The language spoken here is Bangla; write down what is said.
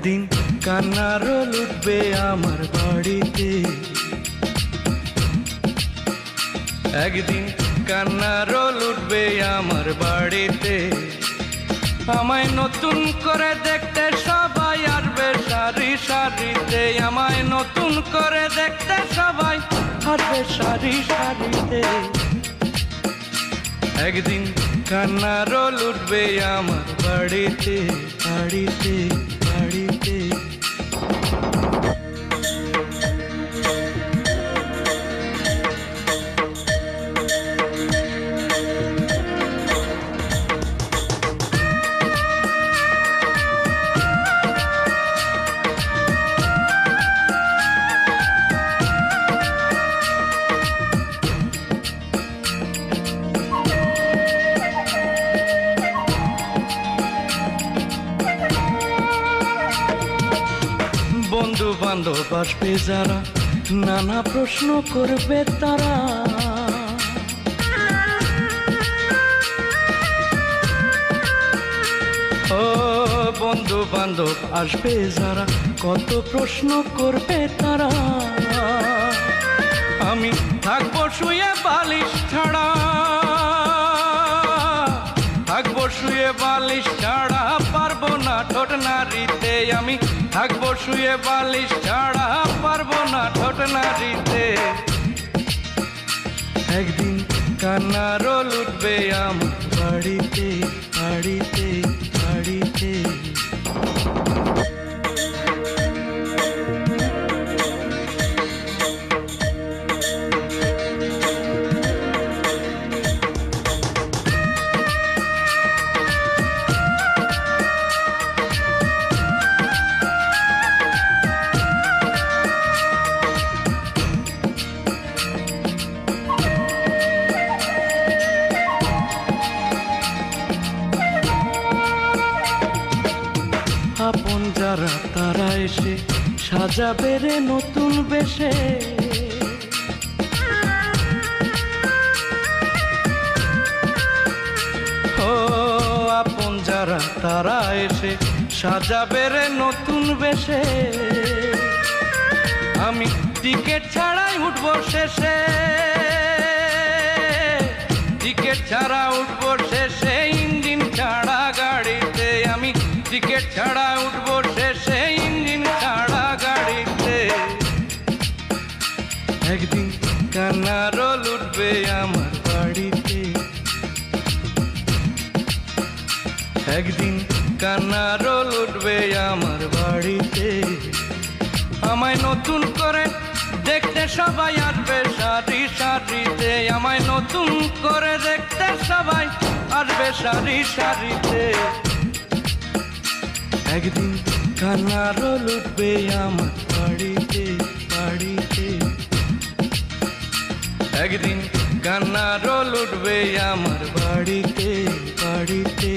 একদিন কান্নার রোল উঠবে আমার বাড়িতে, একদিন কান্নার রোল উঠবে আমার বাড়িতে। আমায় নতুন করে দেখতে সবাই আসবে সারি সারিতে, আমায় নতুন করে দেখতে সবাই আসবে সারি সারিতে। একদিন কান্নার রোল উঠবে আমার বাড়িতে, বাড়িতে, বাড়িতে। বন্ধু বান্ধব আসবে যারা, নানা প্রশ্ন করবে তারা। ও বন্ধু বান্ধব আসবে যারা, কত প্রশ্ন করবে তারা। আমি থাকবো শুয়ে বালিশ ছাড়া, থাকবো শুয়ে বালিশ ছাড়া, পারবো না ঠোঁট নাড়িতে। আমি থাকবো শুয়ে বালিশ ছাড়া, পারবো না ঠোঁট নাড়িতে। একদিন কান্নার রোল উঠবে আমার বাড়িতে, বাড়িতে, বাড়িতে। আপন যারা তারা এসে সাজাবে রে নতুন বেশে। ও আপন যারা তারা এসে সাজাবে রে নতুন বেশে। আমি টিকিট ছাড়াই উঠবো শেষে, টিকিট ছাড়া উঠবো শেষে, ইঞ্জিন ছাড়া গাড়িতে। আমি টিকিট ছাড়া উঠবো শেষে, ইঞ্জিন ছাড়া গাড়িতে। একদিন কান্নার রোল উঠবে আমার বাড়িতে, একদিন কান্নার রোল উঠবে আমার বাড়িতে। আমায় নতুন করে দেখতে সবাই আসবে সারি সারিতে, আমায় নতুন করে দেখতে সবাই আসবে সারি সারিতে। একদিন কান্নার রোল উঠবে আমার বাড়িতে, বাড়িতে। একদিন কান্নার রোল উঠবে আমার বাড়িতে, বাড়িতে।